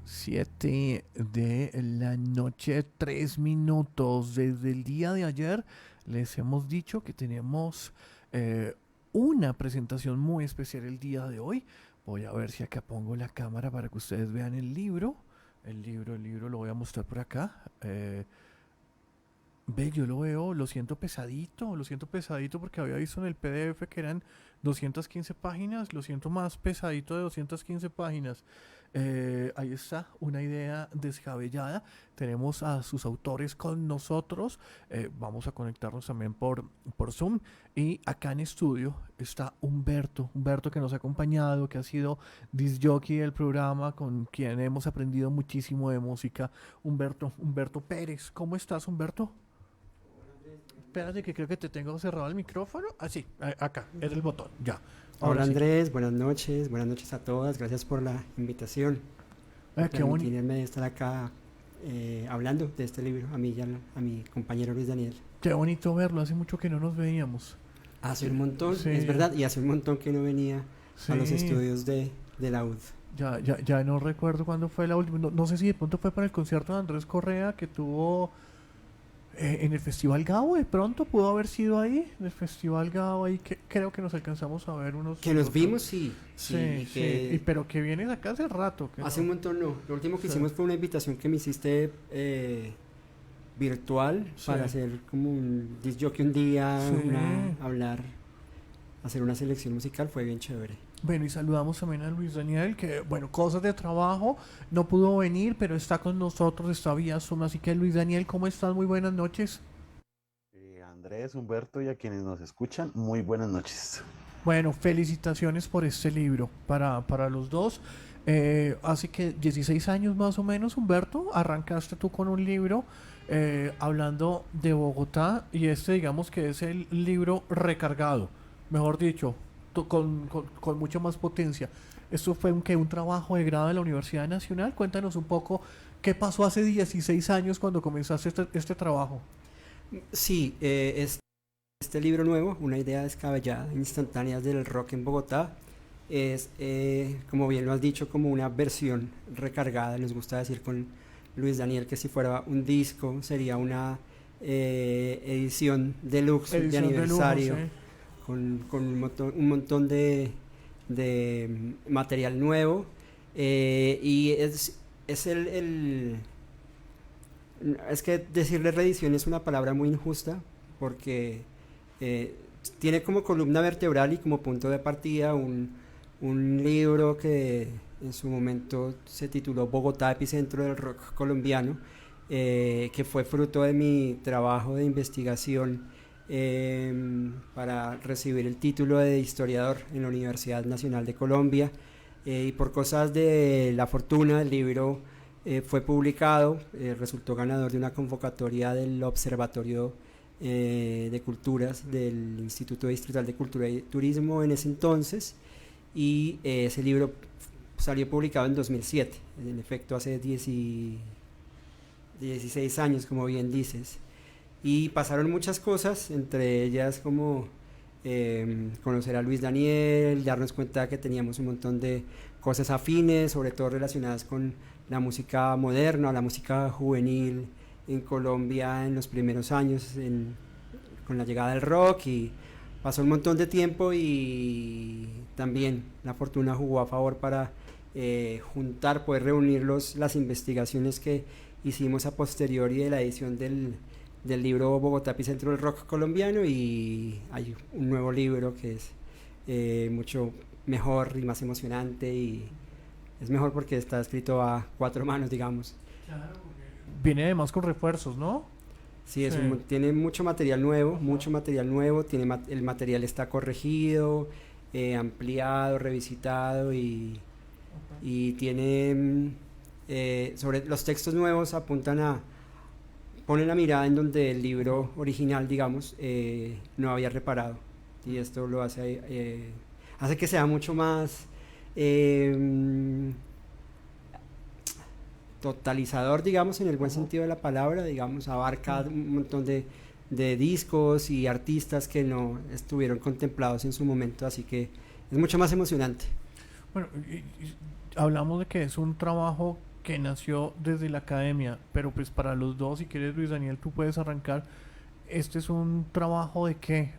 7 de la noche, 3 minutos. Desde el día de ayer les hemos dicho que tenemos eh, una presentación muy especial el día de hoy. Voy a ver si acá pongo la cámara para que ustedes vean el libro. El libro lo voy a mostrar por acá. Ve, yo lo siento pesadito porque había visto en el PDF que eran 215 páginas, lo siento más pesadito de 215 páginas. Ahí está, una idea descabellada. Tenemos a sus autores con nosotros. Vamos a conectarnos también por Zoom. Y acá en estudio está Humberto que nos ha acompañado, que ha sido disc jockey del programa, con quien hemos aprendido muchísimo de música. Humberto Pérez, ¿cómo estás, Humberto? Espérate que creo que te tengo cerrado el micrófono. Ah, sí, acá, es el botón, ya. Hola Ahora sí. Andrés, buenas noches a todas, gracias por la invitación, por Qué bonito. permitirme estar acá hablando de este libro, a mí y a mi compañero Luis Daniel. Qué bonito verlo, hace mucho que no nos veíamos. Hace un montón, Sí, es verdad, y hace un montón que no venía a los sí. estudios de la UD. Ya no recuerdo cuándo fue la última. No sé si de pronto fue para el concierto de Andrés Correa que tuvo en el Festival Gabo. De pronto pudo haber sido ahí, en el Festival Gabo. Ahí que creo que nos alcanzamos a ver unos. Que nos otros. vimos, sí, Sí, y sí. que Pero que vienes acá hace rato. Que hace no. un montón no. Lo último que Sí. hicimos fue una invitación que me hiciste virtual Sí. para hacer como un disc jockey un día, Sí. hablar, hacer una selección musical, fue bien chévere. Bueno, y saludamos también a Luis Daniel, que, bueno, cosas de trabajo, no pudo venir, pero está con nosotros, está vía Zoom. Así que, Luis Daniel, ¿cómo estás? Muy buenas noches. Andrés, Humberto y a quienes nos escuchan, muy buenas noches. Bueno, felicitaciones por este libro para los dos. Hace que 16 años más o menos, Humberto, arrancaste tú con un libro hablando de Bogotá, y este digamos que es el libro recargado, mejor dicho, con mucha más potencia. Esto fue un trabajo de grado de la Universidad Nacional. Cuéntanos un poco qué pasó hace 16 años cuando comenzaste este trabajo. Sí, este libro nuevo, una idea descabellada, instantáneas del rock en Bogotá, es, como bien lo has dicho, como una versión recargada. Nos gusta decir con Luis Daniel que si fuera un disco sería una edición deluxe de Edición de lujo, aniversario, sí. con un montón de material nuevo, y es es que decirle reedición es una palabra muy injusta porque eh, tiene como columna vertebral y como punto de partida un libro que en su momento se tituló Bogotá, epicentro del rock colombiano, que fue fruto de mi trabajo de investigación para recibir el título de historiador en la Universidad Nacional de Colombia, y por cosas de la fortuna el libro fue publicado, resultó ganador de una convocatoria del Observatorio de Culturas del Instituto Distrital de Cultura y Turismo en ese entonces, y ese libro salió publicado en 2007, en efecto hace 16 años, como bien dices, y pasaron muchas cosas, entre ellas como conocer a Luis Daniel, darnos cuenta que teníamos un montón de cosas afines, sobre todo relacionadas con la música moderna, la música juvenil en Colombia en los primeros años, con la llegada del rock, y pasó un montón de tiempo y también la fortuna jugó a favor para poder reunir las investigaciones que hicimos a posteriori de la edición del libro Bogotá, epicentro del rock colombiano, y hay un nuevo libro que es mucho mejor y más emocionante, y es mejor porque está escrito a cuatro manos, digamos. Viene además con refuerzos, ¿no? Sí, Sí. tiene mucho material nuevo, el material está corregido, ampliado, revisitado, y tiene, sobre los textos nuevos ponen la mirada en donde el libro original, digamos, no había reparado, y esto lo hace que sea mucho más totalizador, digamos, en el buen sentido de la palabra, digamos, abarca un montón de discos y artistas que no estuvieron contemplados en su momento, así que es mucho más emocionante. Bueno, hablamos de que es un trabajo que nació desde la academia, pero pues para los dos, si quieres Luis Daniel, tú puedes arrancar. Este es un trabajo de que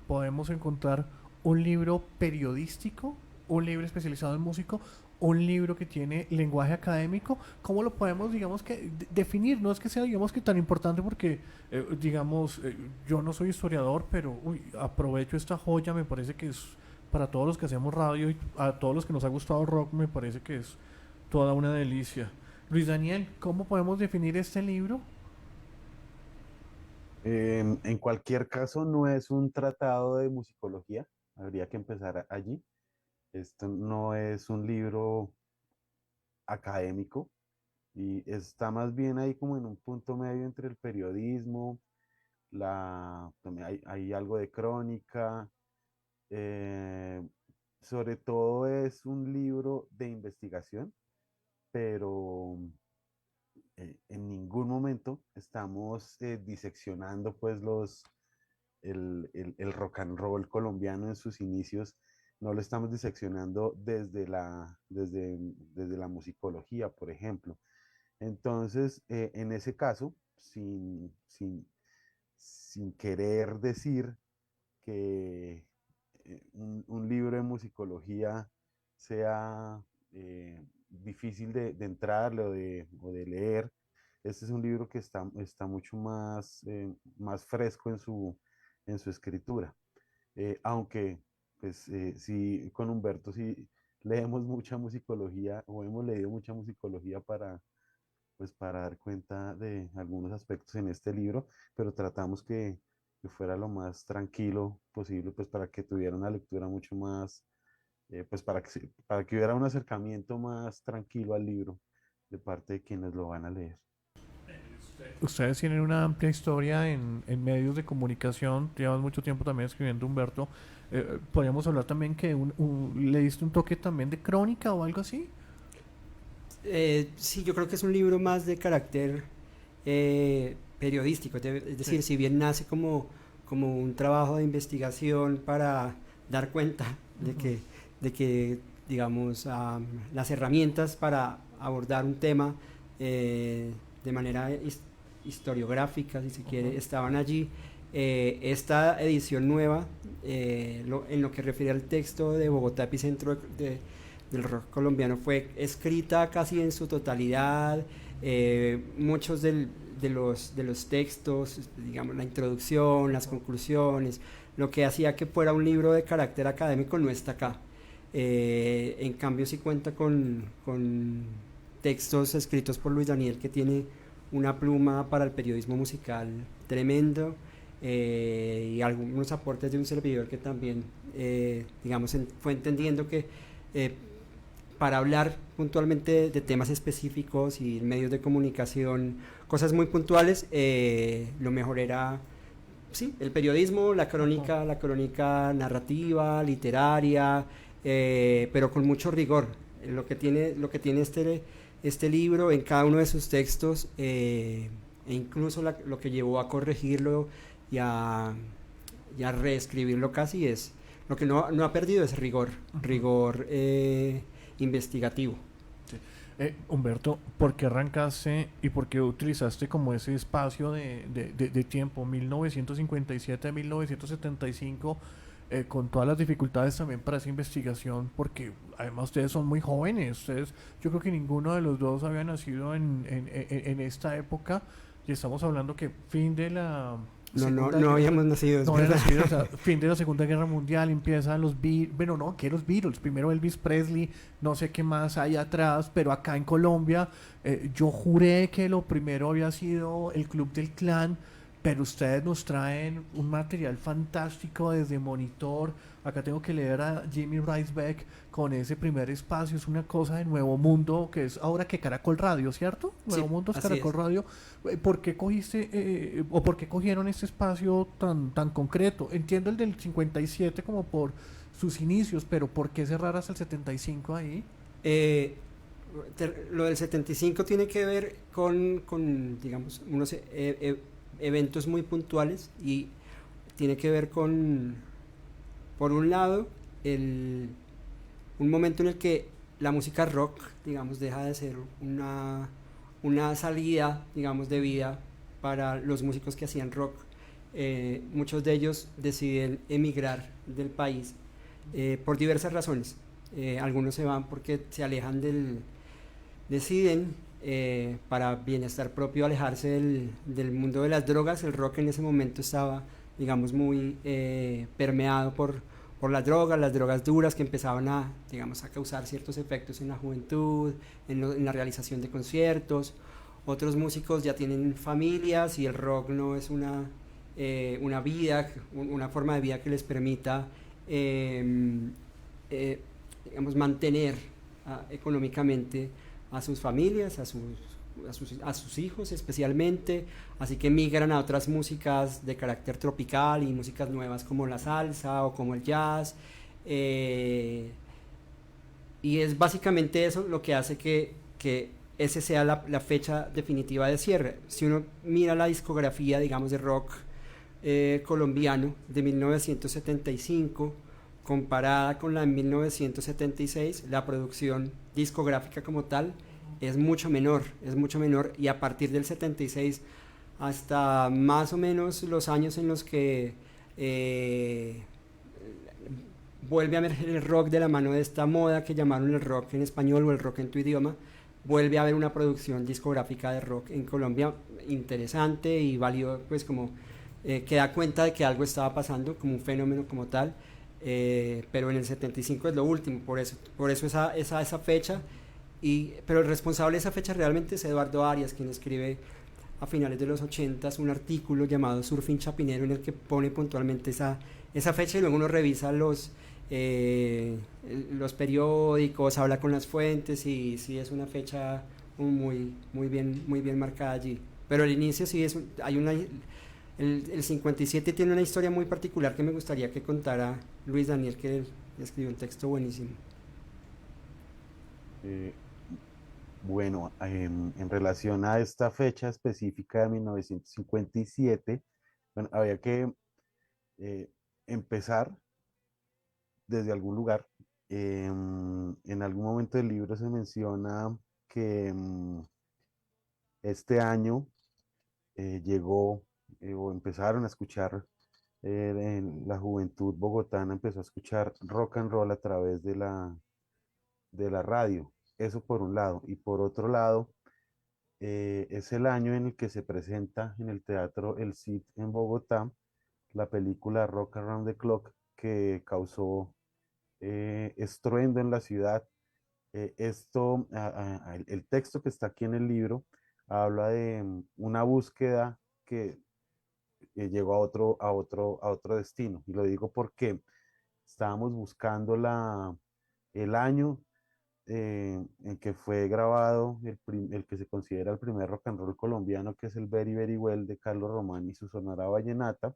podemos encontrar un libro periodístico, un libro especializado en músico, un libro que tiene lenguaje académico. ¿Cómo lo podemos, digamos que, definir? No es que sea, digamos que tan importante porque, digamos, yo no soy historiador, pero aprovecho esta joya, me parece que es para todos los que hacemos radio y a todos los que nos ha gustado rock, me parece que es toda una delicia. Luis Daniel, ¿cómo podemos definir este libro? En cualquier caso, no es un tratado de musicología, habría que empezar allí. Esto no es un libro académico y está más bien ahí como en un punto medio entre el periodismo, también hay algo de crónica, eh, sobre todo es un libro de investigación, pero en ningún momento estamos diseccionando pues el rock and roll colombiano en sus inicios, no lo estamos diseccionando desde la musicología, por ejemplo. Entonces, en ese caso, sin querer decir que un libro de musicología sea difícil de entrarle o de leer. Este es un libro que está mucho más fresco en su escritura. Aunque, pues, sí, con Humberto sí leemos mucha musicología o hemos leído mucha musicología para dar cuenta de algunos aspectos en este libro, pero tratamos que fuera lo más tranquilo posible, pues para que tuviera una lectura mucho más, pues para que hubiera un acercamiento más tranquilo al libro de parte de quienes lo van a leer. Ustedes tienen una amplia historia en medios de comunicación, llevan mucho tiempo también escribiendo Humberto. Podríamos hablar también que le diste un toque también de crónica o algo así. Sí, yo creo que es un libro más de carácter periodístico, es decir, si bien nace como un trabajo de investigación para dar cuenta de que digamos, las herramientas para abordar un tema de manera historiográfica, si se quiere, estaban allí. Esta edición nueva, en lo que refiere al texto de Bogotá, epicentro del rock colombiano, fue escrita casi en su totalidad. Muchos de los textos, digamos, la introducción, las conclusiones, lo que hacía que fuera un libro de carácter académico no está acá. En cambio sí cuenta con textos escritos por Luis Daniel, que tiene una pluma para el periodismo musical tremendo, y algunos aportes de un servidor que también, digamos, fue entendiendo que para hablar puntualmente de temas específicos y medios de comunicación, cosas muy puntuales, lo mejor era, sí, el periodismo, la crónica narrativa, literaria, pero con mucho rigor. Lo que tiene este libro en cada uno de sus textos, e incluso lo que llevó a corregirlo y a reescribirlo casi, es lo que no ha perdido, es rigor investigativo. Sí. Humberto, ¿por qué arrancaste y por qué utilizaste como ese espacio de tiempo, 1957-1975, con todas las dificultades también para esa investigación? Porque además ustedes son muy jóvenes, yo creo que ninguno de los dos había nacido en esta época, y estamos hablando que fin de la No habíamos nacido, es no habían verdad. nacido, o sea, fin de la Segunda Guerra Mundial, empiezan los Beatles, bueno, no, que los Beatles, primero Elvis Presley, no sé qué más hay atrás, pero acá en Colombia, yo juré que lo primero había sido el Club del Clan, pero ustedes nos traen un material fantástico desde Monitor. Acá tengo que leer a Jimmy Ricebeck con ese primer espacio, es una cosa de Nuevo Mundo, que es ahora que Caracol Radio, ¿cierto? Nuevo Sí, Mundo es así Caracol es. Radio. ¿Por qué cogiste o por qué cogieron este espacio tan concreto? Entiendo el del 57 como por sus inicios, pero ¿por qué cerrar hasta el 75 ahí? Eh, lo del 75 tiene que ver con digamos, unos eventos muy puntuales, y tiene que ver por un lado, un momento en el que la música rock, digamos, deja de ser una salida, digamos, de vida para los músicos que hacían rock. Muchos de ellos deciden emigrar del país por diversas razones. Algunos se van porque se alejan deciden para bienestar propio alejarse del mundo de las drogas. El rock en ese momento estaba, digamos, muy permeado por las drogas duras que empezaban digamos, a causar ciertos efectos en la juventud, en la realización de conciertos. Otros músicos ya tienen familias y el rock no es una vida, una forma de vida que les permita digamos, mantener económicamente a sus familias, a sus hijos especialmente, así que migran a otras músicas de carácter tropical y músicas nuevas como la salsa o como el jazz, y es básicamente eso lo que hace que ese sea la fecha definitiva de cierre. Si uno mira la discografía, digamos, de rock colombiano de 1975 comparada con la de 1976, la producción discográfica como tal es mucho menor, y a partir del 76 hasta más o menos los años en los que vuelve a emerger el rock de la mano de esta moda que llamaron el rock en español o el rock en tu idioma, vuelve a haber una producción discográfica de rock en Colombia interesante y válido, pues como que da cuenta de que algo estaba pasando, como un fenómeno como tal. Pero en el 75 es lo último, por eso esa fecha, pero el responsable de esa fecha realmente es Eduardo Arias, quien escribe a finales de los 80 un artículo llamado Surfing Chapinero, en el que pone puntualmente esa fecha, y luego uno revisa los periódicos, habla con las fuentes, y sí es una fecha muy bien marcada allí. Pero el inicio sí el 57 tiene una historia muy particular que me gustaría que contara Luis Daniel, que escribió un texto buenísimo. Bueno, en relación a esta fecha específica de 1957, bueno, había que empezar desde algún lugar. En algún momento del libro se menciona que este año llegó o empezaron a escuchar, en la juventud bogotana empezó a escuchar rock and roll a través de la radio. Eso por un lado. Y por otro lado, es el año en el que se presenta en el Teatro El Cid en Bogotá la película Rock Around the Clock, que causó estruendo en la ciudad. El texto que está aquí en el libro habla de una búsqueda que llegó a otro destino. Y lo digo porque estábamos buscando el año en que fue grabado el que se considera el primer rock and roll colombiano, que es el Very Very Well de Carlos Román y su Sonora Vallenata.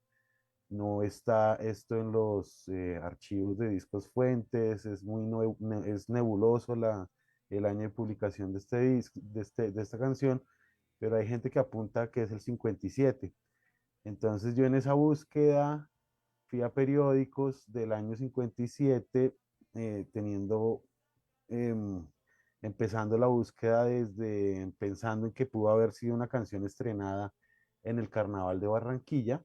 No está esto en los archivos de discos fuentes, es nebuloso el año de publicación de este disco, de esta canción, pero hay gente que apunta que es el 57. Entonces yo en esa búsqueda fui a periódicos del año 57, teniendo, em, empezando la búsqueda pensando en que pudo haber sido una canción estrenada en el Carnaval de Barranquilla.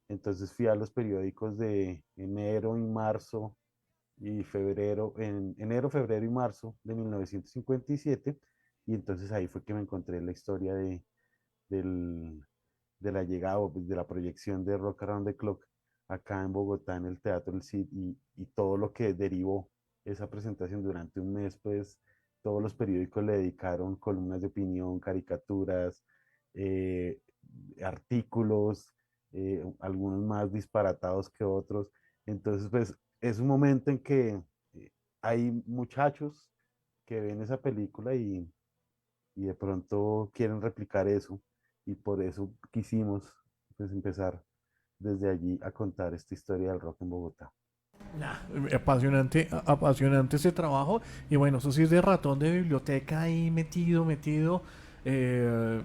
Entonces fui a los periódicos de enero y marzo y febrero, en enero, febrero y marzo de 1957, y entonces ahí fue que me encontré la historia del, de la llegada, pues, de la proyección de Rock Around the Clock acá en Bogotá en el Teatro El Cid, y todo lo que derivó esa presentación durante un mes. Pues todos los periódicos le dedicaron columnas de opinión, caricaturas, eh, artículos, algunos más disparatados que otros. Entonces, pues es un momento en que hay muchachos que ven esa película y de pronto quieren replicar eso, y por eso quisimos, pues, empezar desde allí a contar esta historia del rock en Bogotá. Nah, apasionante, apasionante ese trabajo. Y bueno, eso sí es de ratón de biblioteca ahí metido.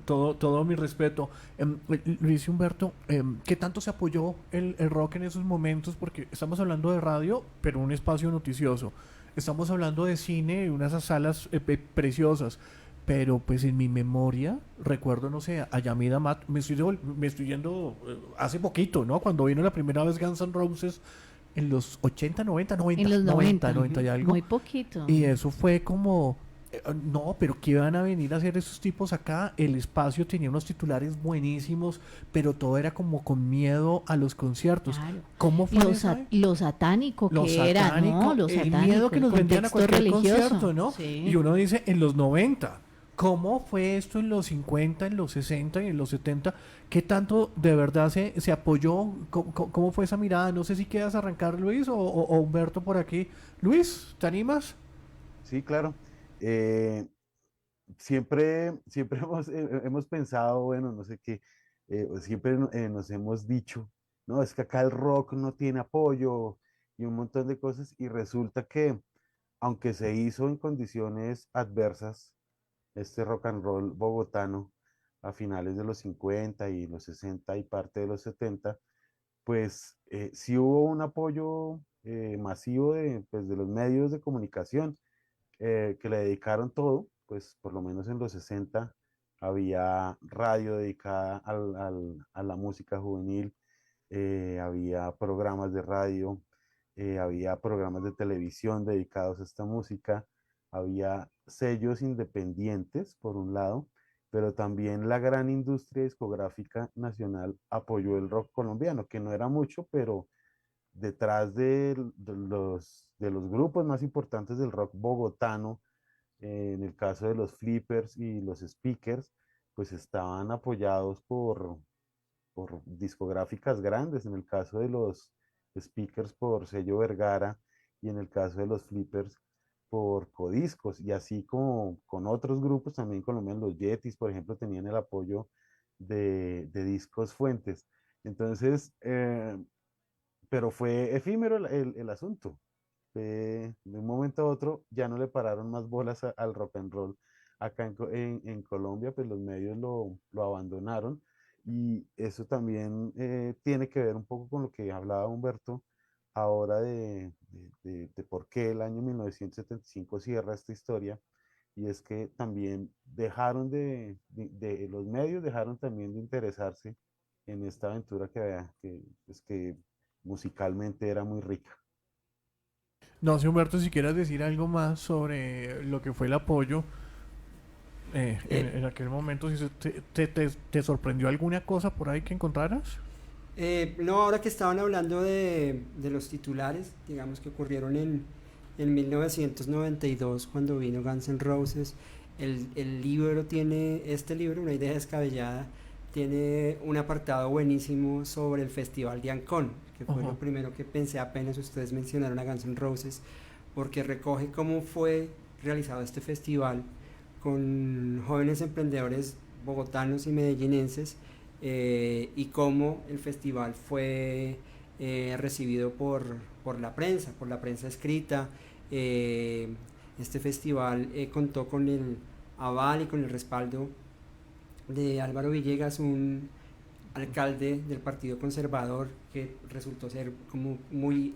Todo mi respeto. Luis Humberto, ¿qué tanto se apoyó el rock en esos momentos? Porque estamos hablando de radio, pero un espacio noticioso. estamos hablando de cine, unas salas preciosas, pero pues en mi memoria, recuerdo, no sé, a Yamid Amat, me estoy yendo hace poquito, ¿no? Cuando vino la primera vez Guns N' Roses, en los 80, 90, 90, En los 90, 90 y algo. muy poquito. Y eso fue como, no, pero ¿qué van a venir a hacer esos tipos acá? El espacio tenía unos titulares buenísimos, pero todo era como con miedo a los conciertos. Claro. ¿Cómo fue esa? Lo satánico Lo que era, satánico, ¿no? Lo el satánico, miedo que el nos vendían a contexto cualquier religioso. concierto, ¿no? Sí. Y uno dice, en los 90, ¿cómo fue esto en los 50, en los 60 y en los 70? ¿Qué tanto de verdad se apoyó? ¿Cómo fue esa mirada? No sé si quieras arrancar, Luis, o Humberto por aquí. Luis, ¿te animas? Sí, claro. Eh, siempre hemos pensado, bueno, no sé qué, siempre nos hemos dicho, no, es que acá el rock no tiene apoyo y un montón de cosas, y resulta que, aunque se hizo en condiciones adversas, este rock and roll bogotano a finales de los 50 y los 60 y parte de los 70, pues sí hubo un apoyo masivo pues, de los medios de comunicación que le dedicaron todo, pues por lo menos en los 60 había radio dedicada a la música juvenil, había programas de radio, había programas de televisión dedicados a esta música, había sellos independientes, por un lado, pero también la gran industria discográfica nacional apoyó el rock colombiano, que no era mucho, pero detrás de los grupos más importantes del rock bogotano, en el caso de los Flippers y los Speakers, pues estaban apoyados por discográficas grandes, en el caso de los Speakers por sello Vergara y en el caso de los Flippers por Codiscos, y así como con otros grupos también colombianos, los Yetis, por ejemplo, tenían el apoyo de Discos Fuentes. Entonces, pero fue efímero el asunto. De un momento a otro ya no le pararon más bolas al rock and roll. Acá en Colombia, pues los medios lo abandonaron, y eso también tiene que ver un poco con lo que hablaba Humberto ahora de por qué el año 1975 cierra esta historia, y es que también dejaron los medios dejaron también de interesarse en esta aventura pues que musicalmente era muy rica. No sé, Humberto, si quieras decir algo más sobre lo que fue el apoyo en aquel momento, si te sorprendió alguna cosa por ahí que encontraras. No, ahora que estaban hablando de los titulares, digamos que ocurrieron en 1992 cuando vino Guns N' Roses, el libro este libro, Una idea descabellada, tiene un apartado buenísimo sobre el Festival de Ancón, que fue lo primero que pensé apenas ustedes mencionaron a Guns N' Roses, porque recoge cómo fue realizado este festival con jóvenes emprendedores bogotanos y medellinenses, y cómo el festival fue recibido por la prensa escrita. Este festival contó con el aval y con el respaldo de Álvaro Villegas, un alcalde del Partido Conservador que resultó ser como muy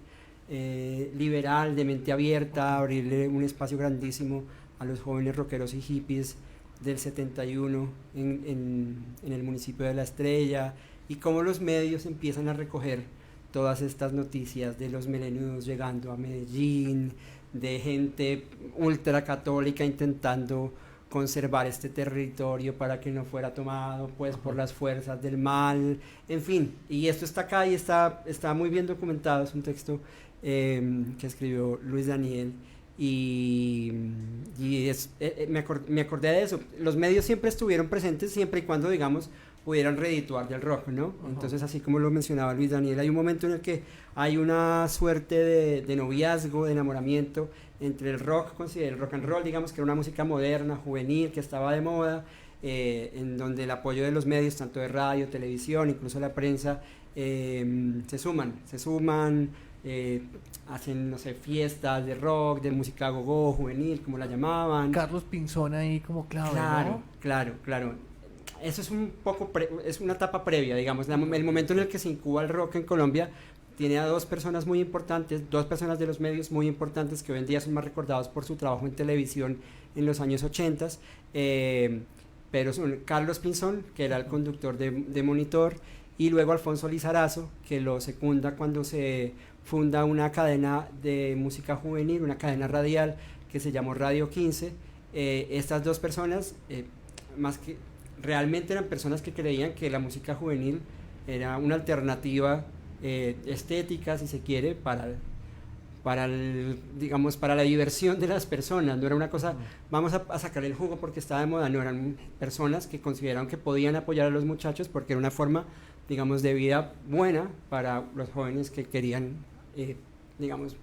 liberal, de mente abierta, abrirle un espacio grandísimo a los jóvenes rockeros y hippies del 71 en el municipio de La Estrella, y cómo los medios empiezan a recoger todas estas noticias de los melenudos llegando a Medellín, de gente ultracatólica intentando conservar este territorio para que no fuera tomado pues por las fuerzas del mal, en fin, y esto está acá y está muy bien documentado. Es un texto que escribió Luis Daniel, y me acordé de eso. Los medios siempre estuvieron presentes siempre y cuando, digamos, pudieran redituar del rock, ¿no? Entonces, así como lo mencionaba Luis Daniel, hay un momento en el que hay una suerte de noviazgo, de enamoramiento entre el rock and roll, digamos, que era una música moderna, juvenil, que estaba de moda, en donde el apoyo de los medios, tanto de radio, televisión, incluso la prensa, se suman, hacen, no sé, fiestas de rock, de música gogo, juvenil, como la llamaban. Carlos Pinzón ahí como clave, ¿no? Claro. Eso es un poco, es una etapa previa, digamos, el momento en el que se incuba el rock en Colombia tiene a dos personas muy importantes, dos personas de los medios muy importantes que hoy en día son más recordados por su trabajo en televisión en los años 80, pero son Carlos Pinzón, que era el conductor de Monitor, y luego Alfonso Lizarazo, que lo secunda cuando se funda una cadena de música juvenil, una cadena radial que se llamó Radio 15. Estas dos personas, más que realmente eran personas que creían que la música juvenil era una alternativa estética, si se quiere, digamos, para la diversión de las personas. No era una cosa, vamos a sacar el jugo porque estaba de moda, no, eran personas que consideraron que podían apoyar a los muchachos porque era una forma, digamos, de vida buena para los jóvenes que querían, digamos,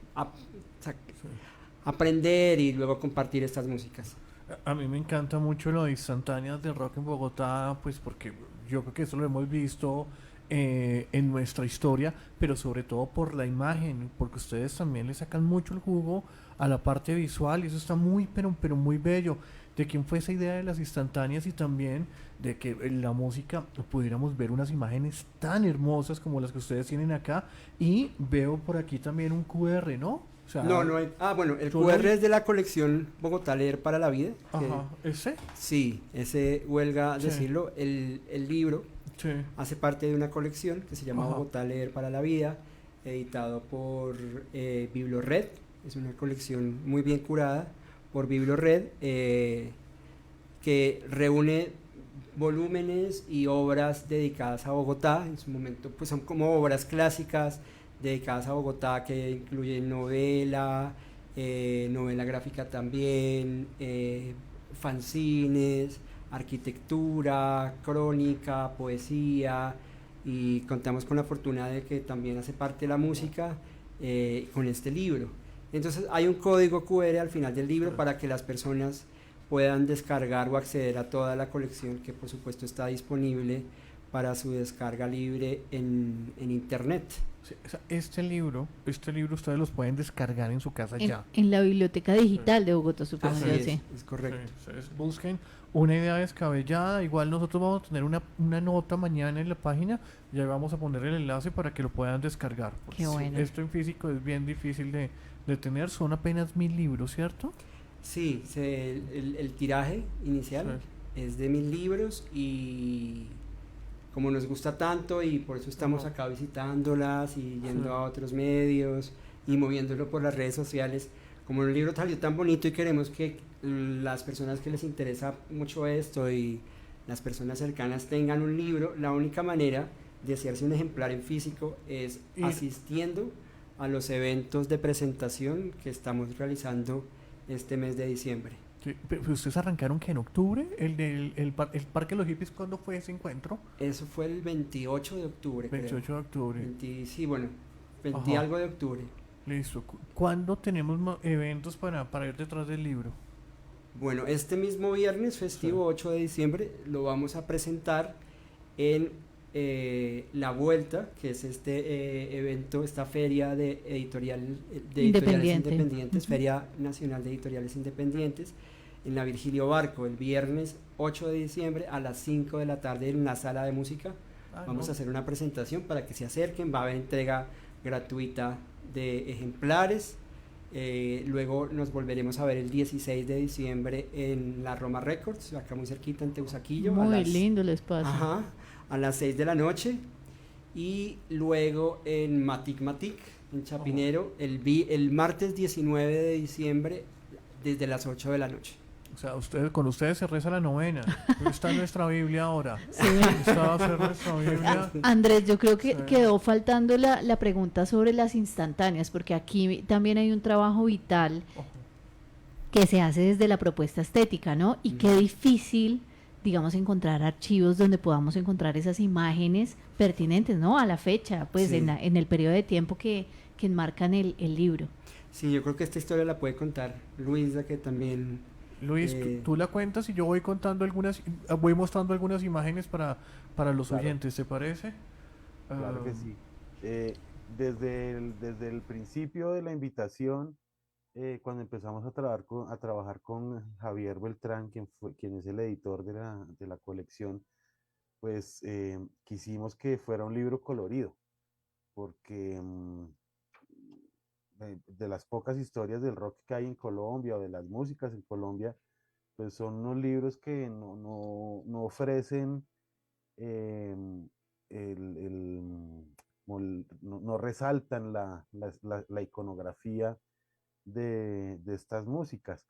aprender y luego compartir estas músicas. A mí me encanta mucho lo de instantáneas de rock en Bogotá, pues porque yo creo que eso lo hemos visto en nuestra historia, pero sobre todo por la imagen, porque ustedes también le sacan mucho el jugo a la parte visual y eso está muy, pero muy bello. ¿De quién fue esa idea de las instantáneas y también de que en la música pudiéramos ver unas imágenes tan hermosas como las que ustedes tienen acá? Y veo por aquí también un QR, ¿no? O sea, No, no hay. Ah, bueno, el solo QR es de la colección Bogotá Leer para la Vida. ajá, ese, Sí, ese huelga sí, decirlo. El libro sí, hace parte de una colección que se llama ajá, Bogotá Leer para la Vida, editado por Biblored. Es una colección muy bien curada por Biblored, que reúne volúmenes y obras dedicadas a Bogotá. En su momento, pues son como obras clásicas dedicadas a Bogotá que incluyen novela, novela gráfica también, fanzines, arquitectura, crónica, poesía, y contamos con la fortuna de que también hace parte de la música con este libro. Entonces hay un código QR al final del libro para que las personas puedan descargar o acceder a toda la colección, que por supuesto está disponible para su descarga libre en internet. sí, o sea, este libro ustedes los pueden descargar en su casa ya. En la biblioteca digital de Bogotá Así Superior, sí. es correcto. Sí, ustedes busquen una idea descabellada. Igual nosotros vamos a tener una nota mañana en la página y ahí vamos a poner el enlace para que lo puedan descargar. Porque Qué bueno. esto en físico es bien difícil de tener. Son apenas 1000 libros, ¿cierto? Sí, el tiraje inicial Sí. es de 1000 libros, y como nos gusta tanto y por eso estamos Ajá. acá visitándolas y yendo Sí. a otros medios y moviéndolo por las redes sociales, como el libro salió tan bonito y queremos que las personas que les interesa mucho esto y las personas cercanas tengan un libro, la única manera de hacerse un ejemplar en físico es Ir. asistiendo a los eventos de presentación que estamos realizando este mes de diciembre. Sí, pero ustedes arrancaron que en octubre, el Parque de los Hippies, ¿cuándo fue ese encuentro? Eso fue el 28 de octubre, 28 de octubre. sí, bueno, 20 Ajá. algo de octubre. Listo. ¿Cuándo tenemos eventos para ir detrás del libro? Bueno, este mismo viernes festivo, Sí. 8 de diciembre, lo vamos a presentar en La Vuelta, que es este evento, esta feria de editoriales Independiente. independientes, Ujú. Feria Nacional de Editoriales Independientes, en la Virgilio Barco, el viernes 8 de diciembre a las 5 de la tarde en la sala de música. Ah, Vamos no. a hacer una presentación para que se acerquen, va a haber entrega gratuita de ejemplares. Luego nos volveremos a ver el 16 de diciembre en la Roma Records, acá muy cerquita en Teusaquillo, Muy lindo el espacio. ajá, a las 6 de la noche. Y luego en Matic Matic, en Chapinero, el martes 19 de diciembre desde las 8 de la noche. O sea, con ustedes se reza la novena. Está en nuestra Biblia ahora. Sí. Esta va a ser nuestra Biblia. Andrés, yo creo que Sí. quedó faltando la pregunta sobre las instantáneas, porque aquí también hay un trabajo vital Ojo. que se hace desde la propuesta estética, ¿no? Y qué difícil, digamos, encontrar archivos donde podamos encontrar esas imágenes pertinentes, ¿no? A la fecha, pues Sí. en el periodo de tiempo que enmarcan el libro. Sí, yo creo que esta historia la puede contar Luisa, que también... Luis, Eh, tú la cuentas y yo voy contando voy mostrando algunas imágenes para los Claro. oyentes, ¿te parece? Claro que Ah, sí. Desde el principio de la invitación, cuando empezamos a trabajar con Javier Beltrán, quien es el editor de la colección, pues quisimos que fuera un libro colorido, porque de las pocas historias del rock que hay en Colombia o de las músicas en Colombia, pues son unos libros que no ofrecen em, no resaltan la iconografía de estas músicas.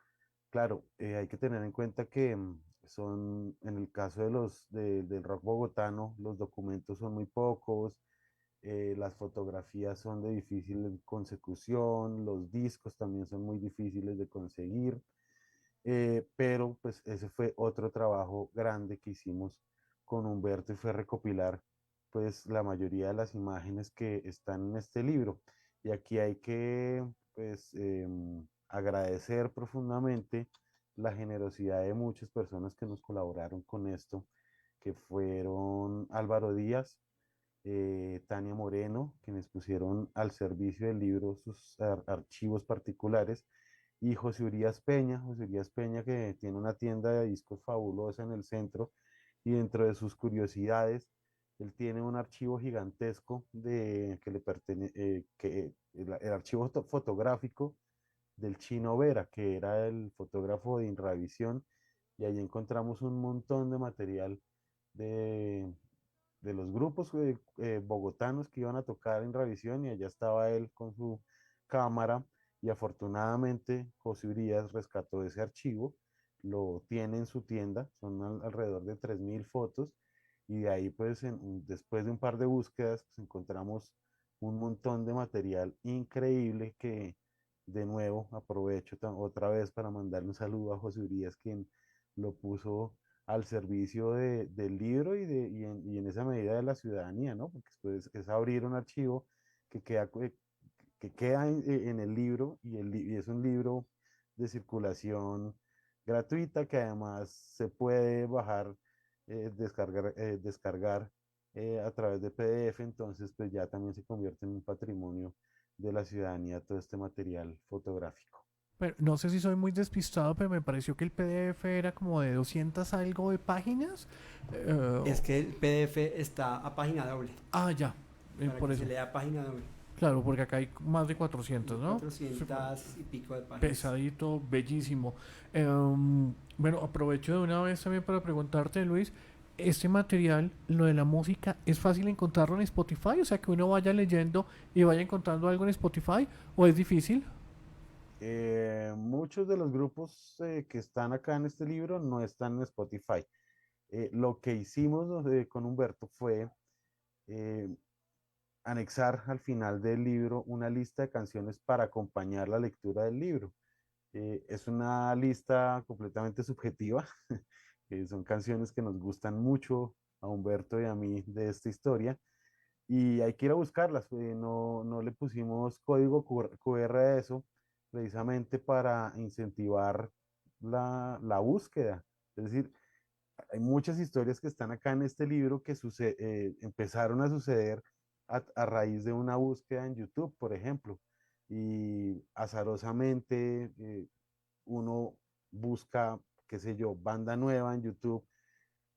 Claro, hay que tener en cuenta que son, en el caso del rock bogotano, los documentos son muy pocos, las fotografías son de difícil consecución, los discos también son muy difíciles de conseguir, pero pues ese fue otro trabajo grande que hicimos con Humberto y fue recopilar pues la mayoría de las imágenes que están en este libro. Y aquí hay que pues agradecer profundamente la generosidad de muchas personas que nos colaboraron con esto, que fueron Álvaro Díaz, Tania Moreno, quienes pusieron al servicio del libro sus archivos particulares, y José Urias Peña que tiene una tienda de discos fabulosa en el centro, y dentro de sus curiosidades, él tiene un archivo gigantesco que le pertenece, el archivo fotográfico del Chino Vera, que era el fotógrafo de Inravisión, y ahí encontramos un montón de material de, de los grupos bogotanos que iban a tocar en Ravisión, y allá estaba él con su cámara, y afortunadamente José Urias rescató ese archivo, lo tiene en su tienda, son alrededor de 3.000 fotos, y de ahí pues después de un par de búsquedas pues, encontramos un montón de material increíble que de nuevo aprovecho otra vez para mandarle un saludo a José Urias, quien lo puso al servicio del libro y en esa medida de la ciudadanía, ¿no? Porque después es abrir un archivo que queda en el libro, y es un libro de circulación gratuita que además se puede bajar, descargar a través de PDF. Entonces pues ya también se convierte en un patrimonio de la ciudadanía todo este material fotográfico. Pero no sé si soy muy despistado, pero me pareció que el PDF era como de 200 algo de páginas. Es que el PDF está a página doble, Ya, para por que eso. se lea página doble. Claro, porque acá hay más de 400, ¿no? 400 y pico de páginas. Pesadito, bellísimo. Bueno, aprovecho de una vez también para preguntarte, Luis, ¿este material, lo de la música, es fácil encontrarlo en Spotify? O sea, que uno vaya leyendo y vaya encontrando algo en Spotify, ¿o es difícil? Muchos de los grupos que están acá en este libro no están en Spotify. Lo que hicimos con Humberto fue eh, anexar al final del libro una lista de canciones para acompañar la lectura del libro. Es una lista completamente subjetiva. Son canciones que nos gustan mucho a Humberto y a mí de esta historia, y hay que ir a buscarlas. No le pusimos código QR a eso precisamente para incentivar la búsqueda. Es decir, hay muchas historias que están acá en este libro que empezaron a suceder a raíz de una búsqueda en YouTube, por ejemplo, y azarosamente uno busca, qué sé yo, banda nueva en YouTube,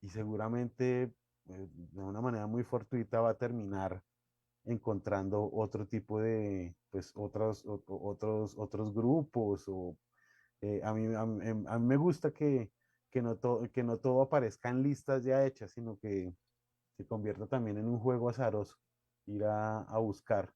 y seguramente de una manera muy fortuita va a terminar encontrando otro tipo de, pues otros grupos, o a mí me gusta que no todo aparezca en listas ya hechas, sino que se convierta también en un juego azaroso, ir a buscar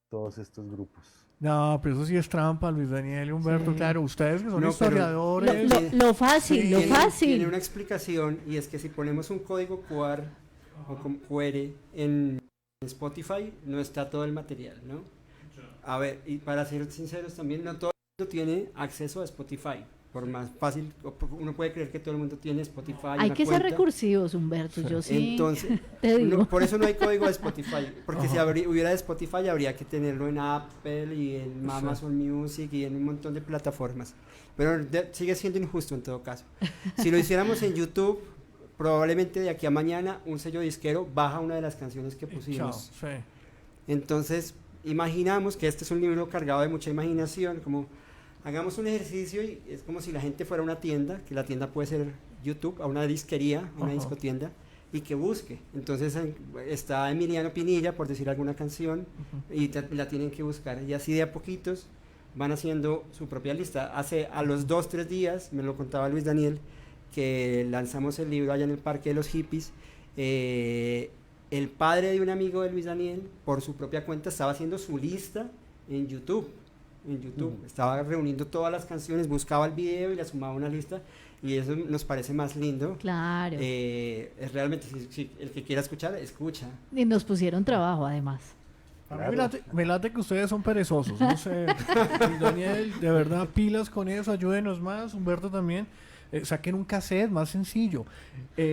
todos estos grupos. No, pero eso sí es trampa, Luis Daniel y Humberto. Sí. Claro, ustedes que son No, pero historiadores. Lo fácil, Sí. lo Tiene fácil. una explicación, y es que si ponemos un código QR o QR en Spotify, no está todo el material, ¿no? A ver, y para ser sinceros también, no todo el mundo tiene acceso a Spotify. Por más fácil, uno puede creer que todo el mundo tiene Spotify. Hay una que ser cuenta. recursivos, Humberto. Yo sí Entonces, te digo. por eso no hay código de Spotify, porque si Ajá. hubiera de Spotify habría que tenerlo en Apple y en Amazon Music y en un montón de plataformas. Pero sigue siendo injusto en todo caso. Si lo hiciéramos en YouTube, probablemente de aquí a mañana un sello disquero baja una de las canciones que Chao, pusimos. sí. Entonces, imaginamos que este es un libro cargado de mucha imaginación, como hagamos un ejercicio y es como si la gente fuera a una tienda, que la tienda puede ser YouTube, a una disquería, a una Ajá. discotienda, y que busque. Entonces está Emiliano Pinilla, por decir alguna canción, y la tienen que buscar. Y así de a poquitos van haciendo su propia lista. A los 2, 3 días, me lo contaba Luis Daniel, que lanzamos el libro allá en el Parque de los Hippies. El padre de un amigo de Luis Daniel, por su propia cuenta, estaba haciendo su lista en YouTube. Estaba reuniendo todas las canciones, buscaba el video y le sumaba una lista, y eso nos parece más lindo. Claro. Es realmente, si el que quiera escuchar, escucha. Y nos pusieron trabajo además. A mí me late que ustedes son perezosos, no sé. Y Daniel, de verdad, pilas con eso, ayúdenos más. Humberto también. Saquen un cassette más sencillo.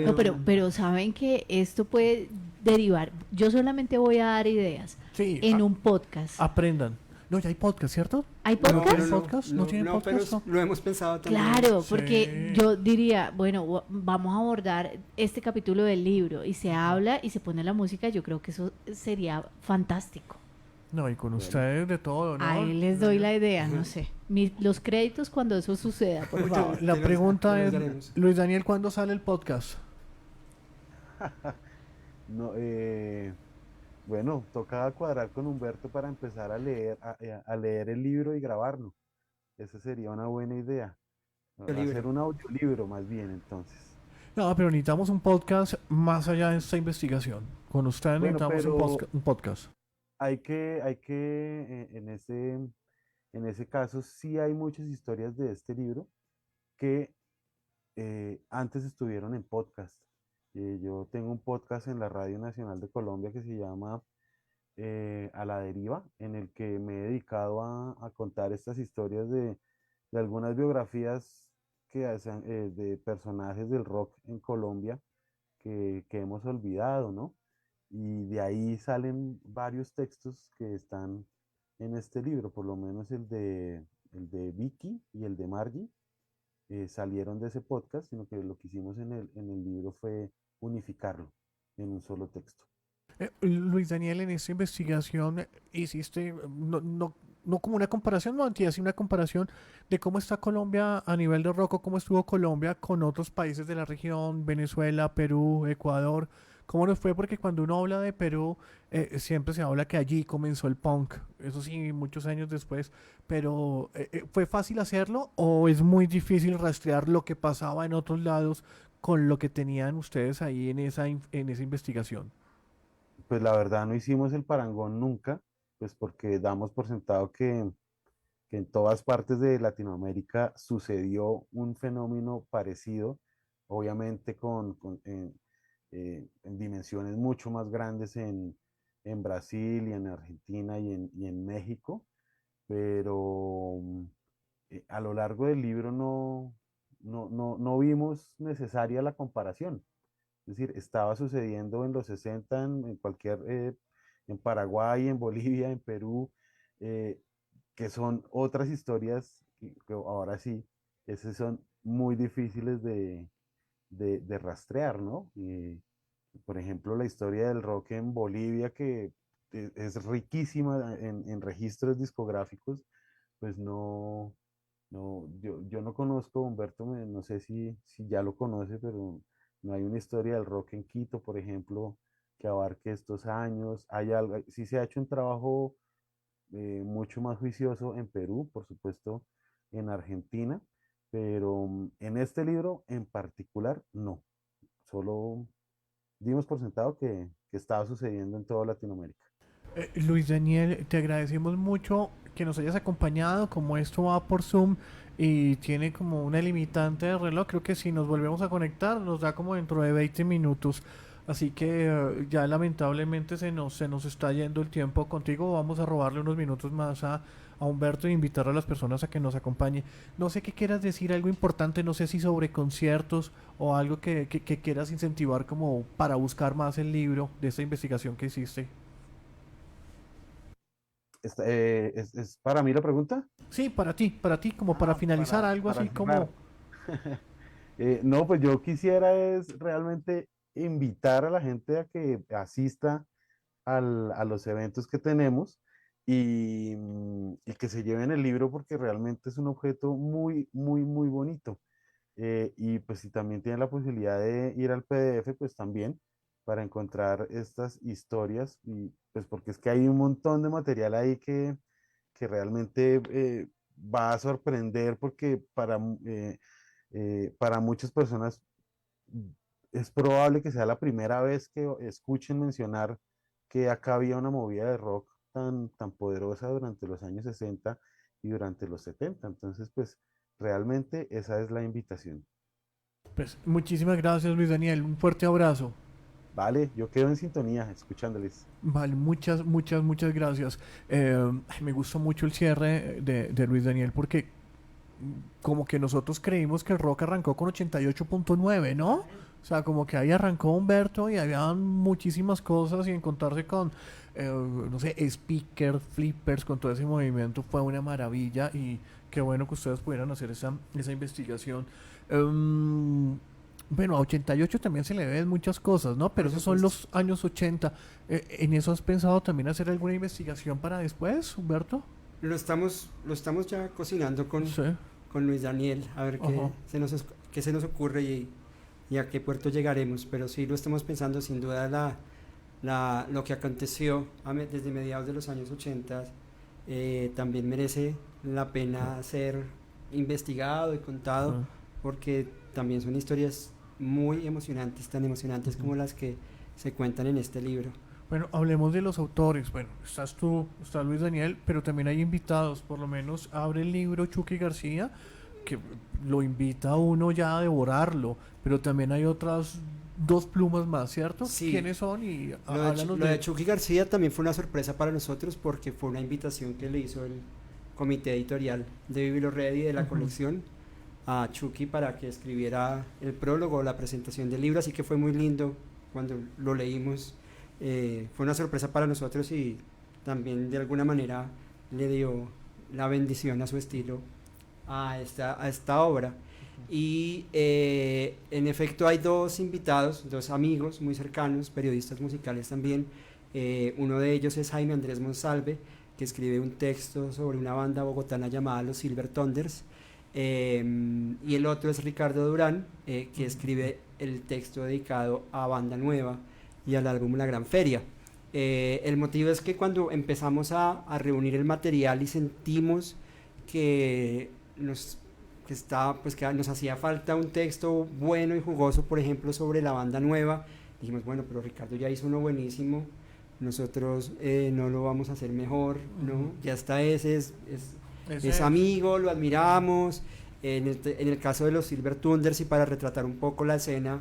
No, pero saben que esto puede derivar. Yo solamente voy a dar ideas Sí, en un podcast. Aprendan. No, ya hay podcast, ¿cierto? ¿Hay ¿No podcast? tienen podcast? ¿No tienen podcast? Pero lo hemos pensado también. Claro, Sí. porque yo diría, bueno, vamos a abordar este capítulo del libro y se habla y se pone la música, yo creo que eso sería fantástico. No, y con ustedes de todo, ¿no? Ahí les doy la idea, no sé. Los créditos cuando eso suceda, por Oye, favor. la Te pregunta los es, daremos. Luis Daniel, ¿cuándo sale el podcast? No, bueno, toca cuadrar con Humberto para empezar a leer, a leer el libro y grabarlo. Esa sería una buena idea. Hacer un audiolibro más bien, entonces. No, pero necesitamos un podcast más allá de esta investigación. Con ustedes Bueno, necesitamos pero un podcast. en ese caso, sí hay muchas historias de este libro que antes estuvieron en podcast. Yo tengo un podcast en la Radio Nacional de Colombia que se llama A la Deriva, en el que me he dedicado a contar estas historias de algunas biografías que hacen de personajes del rock en Colombia que hemos olvidado, ¿no? Y de ahí salen varios textos que están en este libro, por lo menos el de Vicky y el de Margie salieron de ese podcast, sino que lo que hicimos en el libro fue unificarlo en un solo texto. Luis Daniel, en esta investigación hiciste, no como una comparación, no, antes una comparación de cómo está Colombia a nivel de rock, o cómo estuvo Colombia con otros países de la región, Venezuela, Perú, Ecuador. ¿Cómo nos fue? Porque cuando uno habla de Perú, siempre se habla que allí comenzó el punk, eso sí, muchos años después, pero ¿fue fácil hacerlo o es muy difícil rastrear lo que pasaba en otros lados con lo que tenían ustedes ahí en esa investigación? Pues la verdad no hicimos el parangón nunca, pues porque damos por sentado que en todas partes de Latinoamérica sucedió un fenómeno parecido, obviamente en dimensiones mucho más grandes en Brasil y en Argentina y en México, pero a lo largo del libro no vimos necesaria la comparación. Es decir, estaba sucediendo en los 60 en Paraguay, en Bolivia, en Perú, eh, que son otras historias que ahora sí, esas son muy difíciles de rastrear, ¿no? Por ejemplo, la historia del rock en Bolivia, que es riquísima en registros discográficos, pues yo no conozco, Humberto, no sé si ya lo conoce, pero no hay una historia del rock en Quito, por ejemplo, que abarque estos años. Sí se ha hecho un trabajo mucho más juicioso en Perú, por supuesto, en Argentina, pero en este libro en particular, no. Solo dimos por sentado que estaba sucediendo en toda Latinoamérica. Luis Daniel, te agradecemos mucho que nos hayas acompañado, como esto va por Zoom y tiene como una limitante de reloj, creo que si nos volvemos a conectar nos da como dentro de 20 minutos, así que ya lamentablemente se nos está yendo el tiempo contigo, vamos a robarle unos minutos más a Humberto e invitar a las personas a que nos acompañe. No sé qué quieras decir, algo importante, no sé si sobre conciertos o algo que quieras incentivar como para buscar más el libro de esta investigación que hiciste. ¿Es para mí la pregunta? Sí, para ti, como para finalizar algo Para así como... cerrar. No, pues yo quisiera es realmente invitar a la gente a que asista a los eventos que tenemos y que se lleven el libro porque realmente es un objeto muy, muy, muy bonito. y pues si también tienen la posibilidad de ir al PDF, pues también para encontrar estas historias, y pues porque es que hay un montón de material ahí que realmente va a sorprender porque para muchas personas es probable que sea la primera vez que escuchen mencionar que acá había una movida de rock tan poderosa durante los años 60 y durante los 70. Entonces, pues realmente esa es la invitación. Pues muchísimas gracias, Luis Daniel. Un fuerte abrazo. Vale, yo quedo en sintonía escuchándoles. Vale, muchas gracias. Me gustó mucho el cierre de Luis Daniel porque como que nosotros creímos que el rock arrancó con 88.9, ¿no? O sea, como que ahí arrancó Humberto y había muchísimas cosas y encontrarse con, no sé, speakers, flippers, con todo ese movimiento fue una maravilla y qué bueno que ustedes pudieran hacer esa investigación. Em, bueno, a 88 también se le ven muchas cosas, ¿no? Pero Por esos son supuesto. los años 80. ¿En eso has pensado también hacer alguna investigación para después, Humberto? Lo estamos ya cocinando Sí. con Luis Daniel, a ver Ajá. qué se nos ocurre y a qué puerto llegaremos, pero sí lo estamos pensando, sin duda lo que aconteció desde mediados de los años 80 también merece la pena ser investigado y contado, Sí. porque también son historias muy emocionantes, tan emocionantes como las que se cuentan en este libro. Bueno, hablemos de los autores. Bueno, estás tú, está Luis Daniel, pero también hay invitados. Por lo menos abre el libro Chucky García, que lo invita a uno ya a devorarlo. Pero también hay otras dos plumas más, ¿cierto? Sí. ¿Quiénes son? Y háblanos Lo de Chucky García también fue una sorpresa para nosotros porque fue una invitación que le hizo el comité editorial de Biblo Ready de la Ujú. colección a Chucky para que escribiera el prólogo, la presentación del libro, así que fue muy lindo cuando lo leímos. Fue una sorpresa para nosotros y también de alguna manera le dio la bendición a su estilo a esta obra. Y en efecto hay dos invitados, dos amigos muy cercanos, periodistas musicales también. Uno de ellos es Jaime Andrés Monsalve, que escribe un texto sobre una banda bogotana llamada Los Silver Thunders. Y el otro es Ricardo Durán, que escribe el texto dedicado a Banda Nueva y al álbum La Gran Feria. El motivo es que cuando empezamos a reunir el material y sentimos que que nos hacía falta un texto bueno y jugoso, por ejemplo, sobre la Banda Nueva, dijimos, bueno, pero Ricardo ya hizo uno buenísimo, nosotros no lo vamos a hacer mejor, ¿no? Ya está es amigo, lo admiramos. En el caso de los Silver Thunders, y para retratar un poco la escena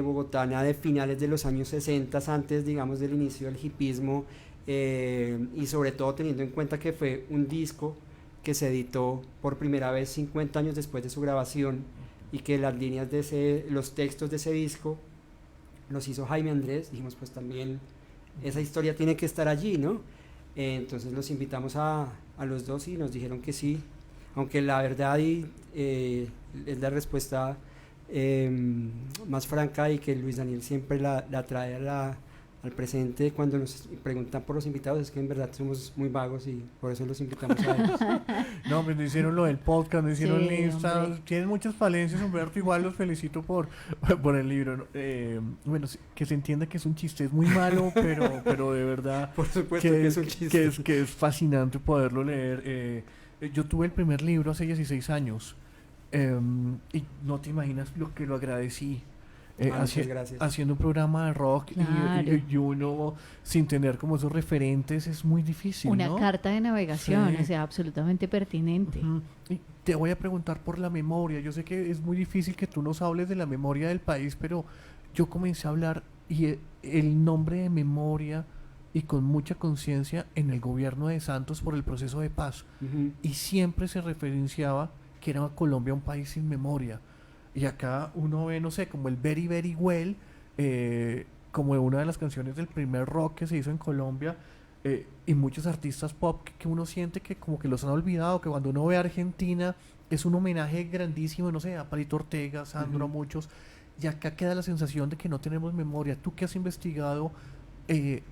bogotana de finales de los años 60, antes, digamos, del inicio del hipismo, y sobre todo teniendo en cuenta que fue un disco que se editó por primera vez 50 años después de su grabación, y que las líneas los textos de ese disco los hizo Jaime Andrés, dijimos, pues también esa historia tiene que estar allí, ¿no? Entonces los invitamos a los dos y nos dijeron que sí, aunque la verdad es la respuesta más franca, y que Luis Daniel siempre la trae al presente cuando nos preguntan por los invitados, es que en verdad somos muy vagos y por eso los invitamos a ellos. No, pues no hicieron lo del podcast, no hicieron Sí, listas. hombre. Tienen muchas falencias, Humberto. Igual los felicito por el libro, ¿no? Bueno, que se entienda que es un chiste, es muy malo, pero de verdad Por supuesto que es un chiste. que es fascinante poderlo leer. Yo tuve el primer libro hace 16 años y no te imaginas lo que lo agradecí. Muchas gracias. Haciendo un programa de rock Claro. y uno sin tener como esos referentes es muy difícil, Una ¿no? carta de navegación, Sí. o sea, absolutamente pertinente. Ujú. Y te voy a preguntar por la memoria. Yo sé que es muy difícil que tú nos hables de la memoria del país, pero yo comencé a hablar y el nombre de memoria y con mucha conciencia en el gobierno de Santos por el proceso de paz. Ujú. Y siempre se referenciaba que era Colombia un país sin memoria. Y acá uno ve, no sé, como el Very Very Well, como una de las canciones del primer rock que se hizo en Colombia, y muchos artistas pop que uno siente que como que los han olvidado, que cuando uno ve a Argentina es un homenaje grandísimo, no sé, a Palito Ortega, Sandro, a Ujú. muchos, y acá queda la sensación de que no tenemos memoria. ¿Tú qué has investigado?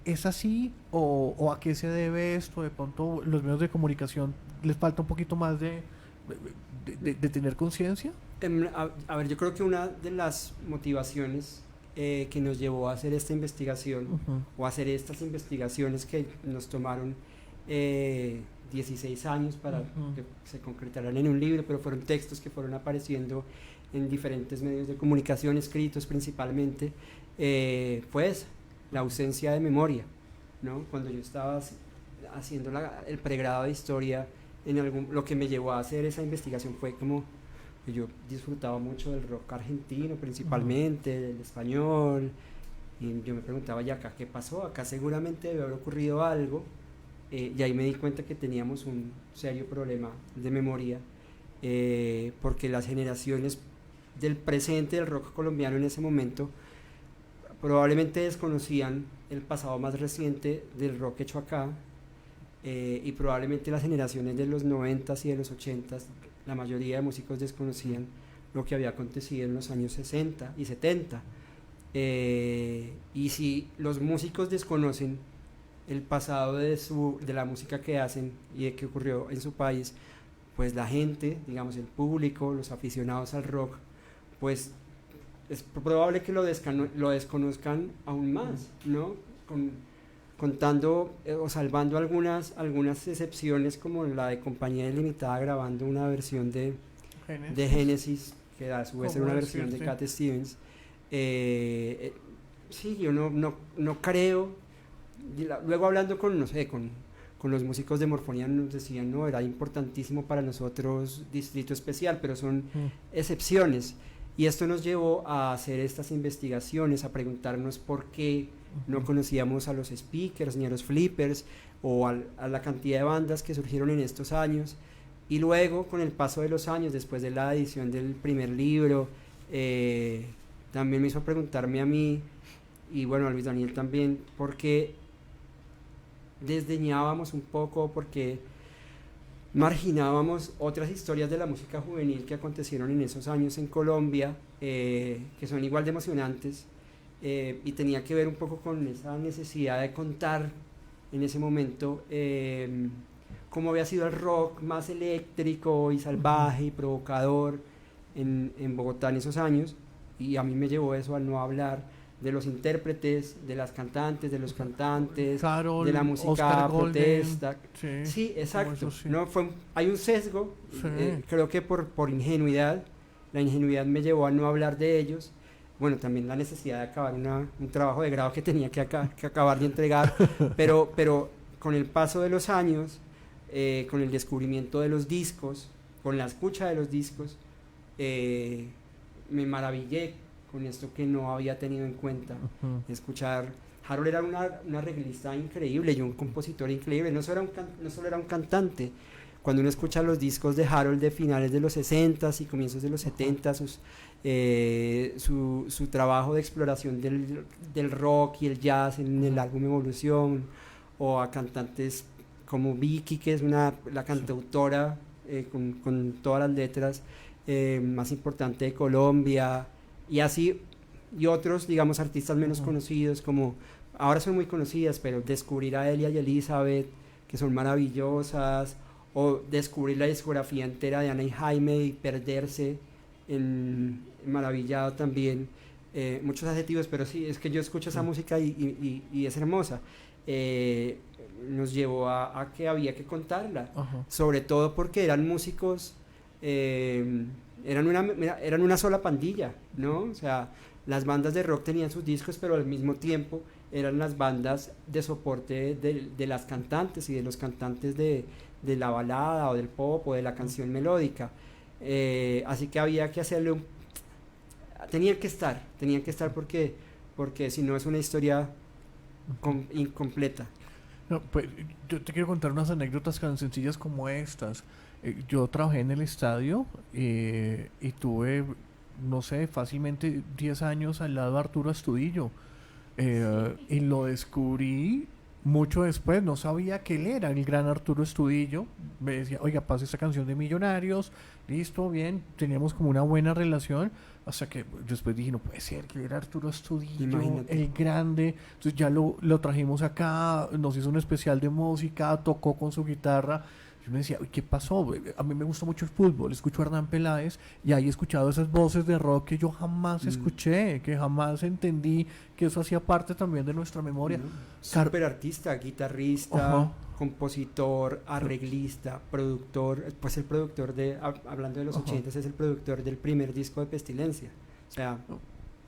¿Es así o a qué se debe esto? De pronto los medios de comunicación les falta un poquito más de tener conciencia. A ver, yo creo que una de las motivaciones que nos llevó a hacer esta investigación Ujú. o a hacer estas investigaciones que nos tomaron 16 años para Ujú. que se concretaran en un libro, pero fueron textos que fueron apareciendo en diferentes medios de comunicación, escritos principalmente, pues la ausencia de memoria, ¿no? Cuando yo estaba haciendo el pregrado de historia, lo que me llevó a hacer esa investigación fue como que yo disfrutaba mucho del rock argentino principalmente, del español, y yo me preguntaba, ¿y acá qué pasó? Acá seguramente debe haber ocurrido algo, y ahí me di cuenta que teníamos un serio problema de memoria, porque las generaciones del presente del rock colombiano en ese momento probablemente desconocían el pasado más reciente del rock hecho acá, y probablemente las generaciones de los 90s y de los 80s, la mayoría de músicos desconocían lo que había acontecido en los años 60 y 70. Y si los músicos desconocen el pasado de la música que hacen y de qué ocurrió en su país, pues la gente, digamos el público, los aficionados al rock, pues es probable que lo desconozcan aún más, ¿no? Contando o salvando algunas excepciones, como la de Compañía Ilimitada grabando una versión de Genesis, que a su vez era una versión de Cat Stevens. Sí, yo no creo. Luego hablando con, no sé, con los músicos de Morfonía nos decían, no, era importantísimo para nosotros Distrito Especial, pero son excepciones. Y esto nos llevó a hacer estas investigaciones, a preguntarnos por qué no conocíamos a los Speakers ni a los Flippers o a la cantidad de bandas que surgieron en estos años. Y luego, con el paso de los años, después de la edición del primer libro, también me hizo preguntarme a mí, y bueno, a Luis Daniel también, por qué desdeñábamos un poco, porque marginábamos otras historias de la música juvenil que acontecieron en esos años en Colombia, que son igual de emocionantes, y tenía que ver un poco con esa necesidad de contar en ese momento cómo había sido el rock más eléctrico y salvaje y provocador en Bogotá en esos años, y a mí me llevó eso a no hablar de los intérpretes, de las cantantes, de los cantantes, Karol, de la música Oscar Golden, protesta. sí, Sí, exacto. sí. ¿No? Hay un sesgo, Sí. creo que por ingenuidad. La ingenuidad me llevó a no hablar de ellos. Bueno, también la necesidad de acabar un trabajo de grado que tenía que acabar de entregar, pero con el paso de los años, con el descubrimiento de los discos, con la escucha de los discos, me maravillé con esto que no había tenido en cuenta. Escuchar, Harold era una arreglista increíble y un compositor increíble, no solo era un cantante. Cuando uno escucha los discos de Harold de finales de los 60s y comienzos de los 70s, su trabajo de exploración del rock y el jazz en el álbum Evolución, o a cantantes como Vicky, que es la cantautora con todas las letras más importante de Colombia, y así, y otros, digamos, artistas menos conocidos, como ahora son muy conocidas, pero descubrir a Elia y Elizabeth, que son maravillosas, o descubrir la discografía entera de Ana y Jaime y perderse maravillado también. Muchos adjetivos, pero sí, es que yo escucho esa música y es hermosa. Nos llevó a que había que contarla, sobre todo porque eran músicos, eran una sola pandilla, ¿no? O sea, las bandas de rock tenían sus discos, pero al mismo tiempo eran las bandas de soporte de las cantantes y de los cantantes de la balada o del pop o de la canción melódica. Así que había que hacerle tenían que estar porque si no es una historia incompleta. No, pues, yo te quiero contar unas anécdotas tan sencillas como estas. Yo trabajé en el estadio y tuve, no sé, fácilmente 10 años al lado de Arturo Astudillo. Y lo descubrí mucho después. No sabía que él era el gran Arturo Astudillo. Me decía, oiga, pasa esta canción de Millonarios. Listo, bien. Teníamos como una buena relación. Hasta que después dije, no puede ser que era Arturo Astudillo, Imagínate. el grande. Entonces ya lo trajimos acá, nos hizo un especial de música, tocó con su guitarra. Yo me decía, "Uy, ¿qué pasó? A mí me gusta mucho el fútbol, escucho a Hernán Peláez y ahí he escuchado esas voces de rock que yo jamás escuché, que jamás entendí que eso hacía parte también de nuestra memoria. Súper artista, guitarrista, Ajá. compositor, arreglista, productor, pues el productor hablando de los Ajá. 80s, es el productor del primer disco de Pestilencia. O sea,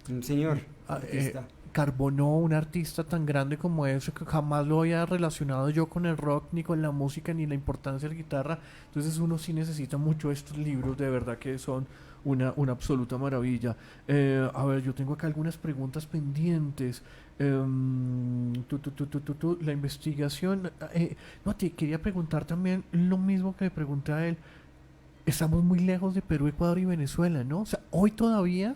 un señor artista. Carbonó, un artista tan grande como ese, que jamás lo había relacionado yo con el rock, ni con la música, ni la importancia de la guitarra. Entonces uno sí necesita mucho estos libros, de verdad que son una absoluta maravilla. A ver, yo tengo acá algunas preguntas pendientes. La investigación. No, te quería preguntar también lo mismo que le pregunté a él. Estamos muy lejos de Perú, Ecuador y Venezuela, ¿no? O sea, hoy todavía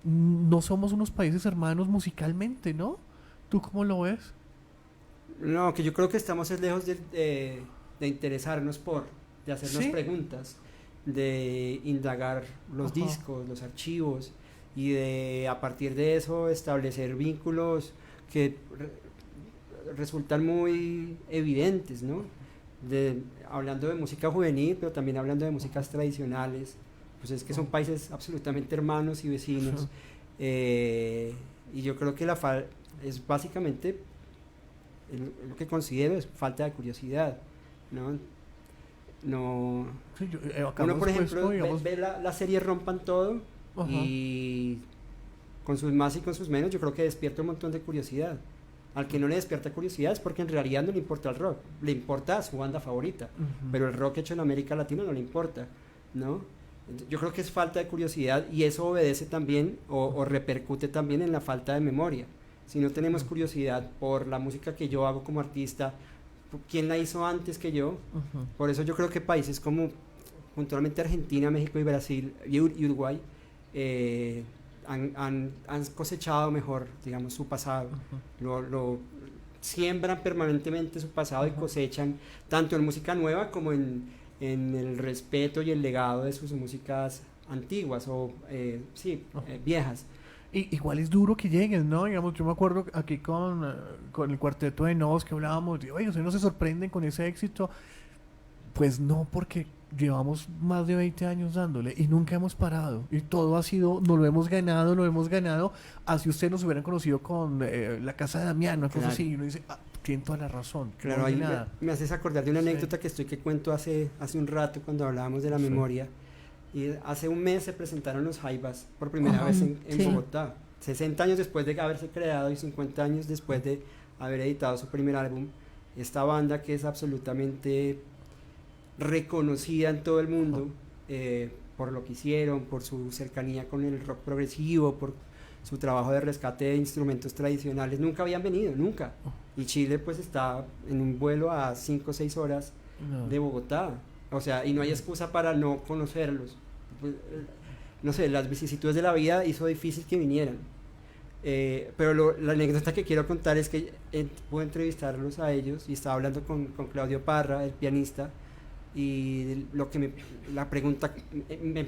no somos unos países hermanos musicalmente, ¿no? ¿Tú cómo lo ves? No, que yo creo que estamos es lejos de interesarnos de hacernos ¿Sí? preguntas, de indagar los Ajá. discos, los archivos y de a partir de eso establecer vínculos que resultan muy evidentes, ¿no? Hablando de música juvenil, pero también hablando de músicas tradicionales, pues es que son países absolutamente hermanos y vecinos. Sí. Y yo creo que es básicamente lo que considero es falta de curiosidad, ¿no? No, Sí, acá uno hemos por puesto, ejemplo digamos, ve la serie Rompan Todo ajá. y con sus más y con sus menos yo creo que despierta un montón de curiosidad. Al que no le despierta curiosidad es porque en realidad no le importa el rock, le importa su banda favorita, Ujú. pero el rock hecho en América Latina no le importa, ¿no? Yo creo que es falta de curiosidad y eso obedece también o repercute también en la falta de memoria. Si no tenemos curiosidad por la música que yo hago como artista, quién la hizo antes que yo, Ujú. por eso yo creo que países como puntualmente Argentina, México y Brasil y Uruguay han cosechado mejor, digamos, su pasado. Lo siembran permanentemente su pasado y cosechan tanto en música nueva como en el respeto y el legado de sus músicas antiguas o viejas. Igual es duro que lleguen, ¿no? Digamos, yo me acuerdo aquí con el cuarteto de Nos que hablábamos, de, oye, ¿ustedes no se sorprenden con ese éxito? Pues no, porque llevamos más de 20 años dándole y nunca hemos parado. Y todo ha sido, nos lo hemos ganado. Así ustedes nos hubieran conocido con la Casa de Damián, una cosa Claro. así. Y uno dice, tiene toda la razón. Claro, no ahí hay nada. me haces acordar de una Sí. anécdota que cuento hace un rato cuando hablábamos de la Sí. memoria. Y hace un mes se presentaron los Jaivas por primera Ajá. vez en Sí. Bogotá. 60 años después de haberse creado y 50 años después de haber editado su primer álbum. Esta banda que es absolutamente reconocida en todo el mundo por lo que hicieron, por su cercanía con el rock progresivo, por su trabajo de rescate de instrumentos tradicionales. Nunca habían venido, nunca. Y Chile pues está en un vuelo a 5 o 6 horas No. de Bogotá. O sea, y no hay excusa para no conocerlos. Pues, no sé, las vicisitudes de la vida hizo difícil que vinieran. Pero la anécdota que quiero contar es que pude entrevistarlos a ellos y estaba hablando con Claudio Parra, el pianista, y lo que la pregunta me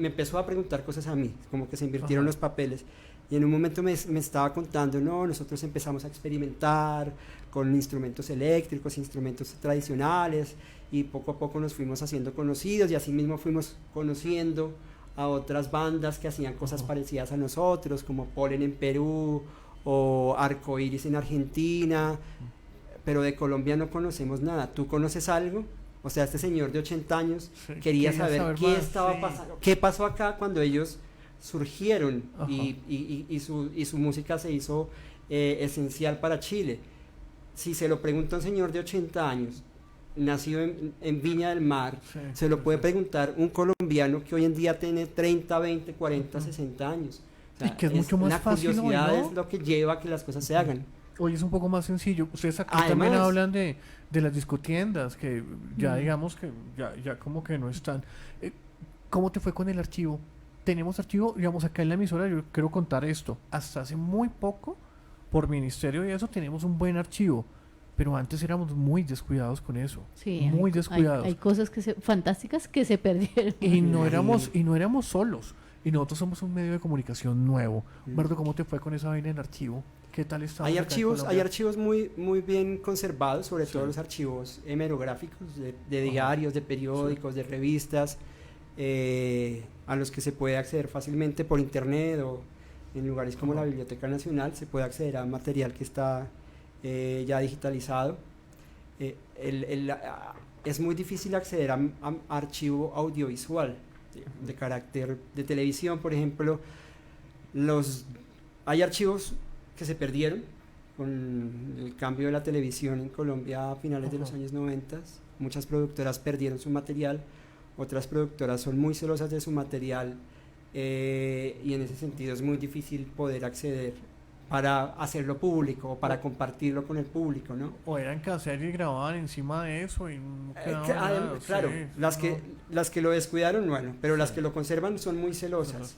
empezó a preguntar cosas a mí, como que se invirtieron Ajá. los papeles. Y en un momento me estaba contando, no, nosotros empezamos a experimentar con instrumentos eléctricos, instrumentos tradicionales, y poco a poco nos fuimos haciendo conocidos y así mismo fuimos conociendo a otras bandas que hacían cosas parecidas a nosotros, como Polen en Perú o Arcoiris en Argentina, pero de Colombia no conocemos nada. ¿Tú conoces algo? O sea, este señor de 80 años Sí, quería saber qué más, estaba sí. pasando, qué pasó acá cuando ellos surgieron Ajá. y su música se hizo esencial para Chile. Si se lo pregunta a un señor de 80 años, nacido en Viña del Mar, Sí, se lo sí, puede sí. preguntar un colombiano que hoy en día tiene 30, 20, 40, 60 años. O Y que es mucho más la fácil hoy, curiosidad ¿no? es lo que lleva a que las cosas se hagan. Hoy es un poco más sencillo. Ustedes aquí Además- también hablan de las discotiendas, que ya Mm. digamos que ya como que no están. ¿Cómo te fue con el archivo? Tenemos archivo, digamos, acá en la emisora, yo quiero contar esto. Hasta hace muy poco, por ministerio y eso, tenemos un buen archivo. Pero antes éramos muy descuidados con eso. Sí, muy descuidados. hay cosas fantásticas que se perdieron. Y no éramos solos. y nosotros somos un medio de comunicación nuevo. Mm. Humberto, ¿cómo te fue con esa vaina en archivo? ¿Qué tal está? Hay archivos muy bien conservados, sobre todo Sí. los archivos hemerográficos de diarios, de periódicos, de revistas, a los que se puede acceder fácilmente por internet o en lugares como la Biblioteca Nacional se puede acceder a material que está ya digitalizado. Es muy difícil acceder a archivo audiovisual de carácter de televisión, por ejemplo. Hay archivos que se perdieron con el cambio de la televisión en Colombia a finales de los años 90. Muchas productoras perdieron su material, otras productoras son muy celosas de su material, y en ese sentido es muy difícil poder acceder para hacerlo público o para compartirlo con el público, ¿no? O eran cassette y grababan encima de eso y no quedaba nada, claro, sí, las que lo descuidaron, bueno, pero las que lo conservan son muy celosas.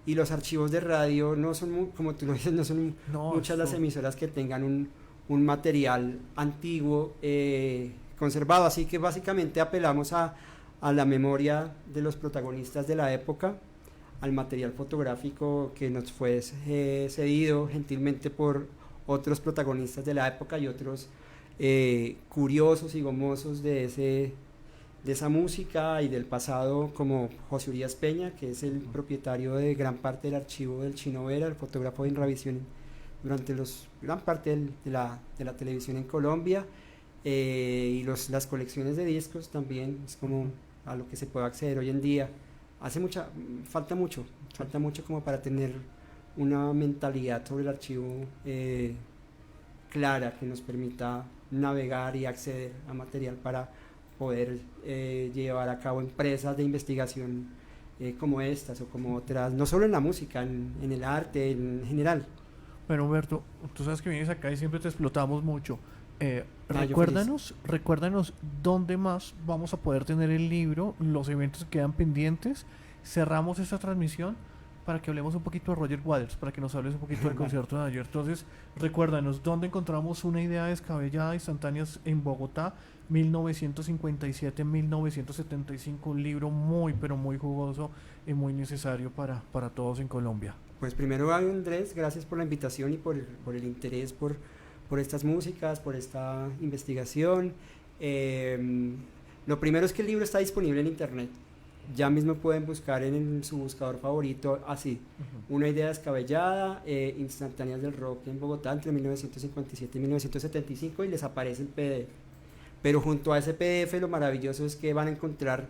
Y los archivos de radio no son muy, como tú lo dices, no son muchas las emisoras que tengan un material antiguo conservado, así que básicamente apelamos a la memoria de los protagonistas de la época, al material fotográfico que nos fue cedido gentilmente por otros protagonistas de la época y otros curiosos y gomosos de esa música y del pasado, como José Urias Peña, que es el propietario de gran parte del archivo del Chino Vera, el fotógrafo de Inravisión durante gran parte de la televisión en Colombia, y las colecciones de discos también es como a lo que se puede acceder hoy en día. Falta mucho como para tener una mentalidad sobre el archivo clara, que nos permita navegar y acceder a material para poder llevar a cabo empresas de investigación como estas o como otras, no solo en la música, en el arte en general. Bueno, Humberto, tú sabes que vienes acá y siempre te explotamos mucho. Recuérdanos dónde más vamos a poder tener el libro, los eventos que quedan pendientes. Cerramos esta transmisión para que hablemos un poquito de Roger Waters, para que nos hables un poquito del concierto de ayer. Entonces, recuérdanos dónde encontramos Una idea descabellada, instantáneas en Bogotá, 1957-1975, un libro muy, pero muy jugoso y muy necesario para todos en Colombia. Pues primero, Andrés, gracias por la invitación y por el interés por estas músicas, por esta investigación. Lo primero es que el libro está disponible en internet. Ya mismo pueden buscar en su buscador favorito así, Una idea descabellada, instantáneas del rock en Bogotá entre 1957 y 1975, y les aparece el PDF. Pero junto a ese PDF lo maravilloso es que van a encontrar,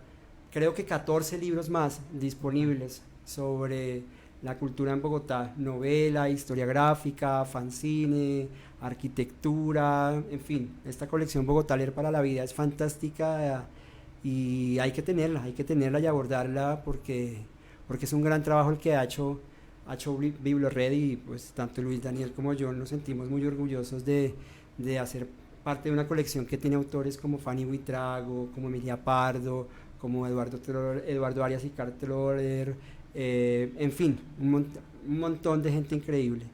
creo que 14 libros más disponibles sobre la cultura en Bogotá: novela, historia gráfica, fanzine, arquitectura, en fin. Esta colección Bogotá Leer para la Vida es fantástica, y hay que tenerla y abordarla porque es un gran trabajo el que ha hecho Bibliored, y pues tanto Luis Daniel como yo nos sentimos muy orgullosos de hacer parte de una colección que tiene autores como Fanny Buitrago, como Emilia Pardo, como Eduardo Arias y Carl Troller, en fin, un montón de gente increíble.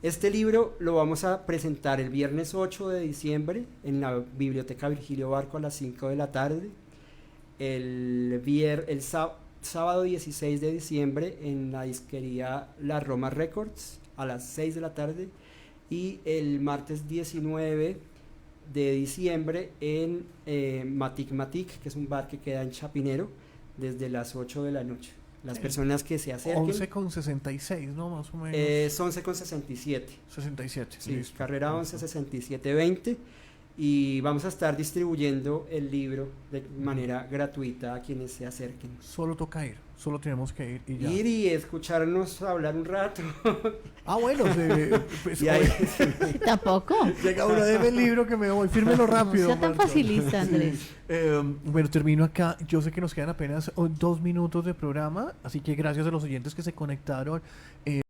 Este libro lo vamos a presentar el viernes 8 de diciembre en la Biblioteca Virgilio Barco a las 5 de la tarde, el sábado 16 de diciembre en la disquería La Roma Records a las 6 de la tarde, y el martes 19 de diciembre en Matic Matic, que es un bar que queda en Chapinero, desde las 8 de la noche. Las personas que se acerquen... 11,66, ¿no? Más o menos. Es 11,67. 67. Sí, listo. carrera 116720. Y vamos a estar distribuyendo el libro de manera gratuita a quienes se acerquen. Solo toca ir, solo tenemos que ir y ya. Ir y escucharnos hablar un rato. Bueno, pues, Y ahí, Tampoco. llega uno, deme el libro que me voy, fírmelo rápido. No sea tan Humberto. facilista, Andrés. Bueno, termino acá. Yo sé que nos quedan apenas 2 minutos de programa, así que gracias a los oyentes que se conectaron.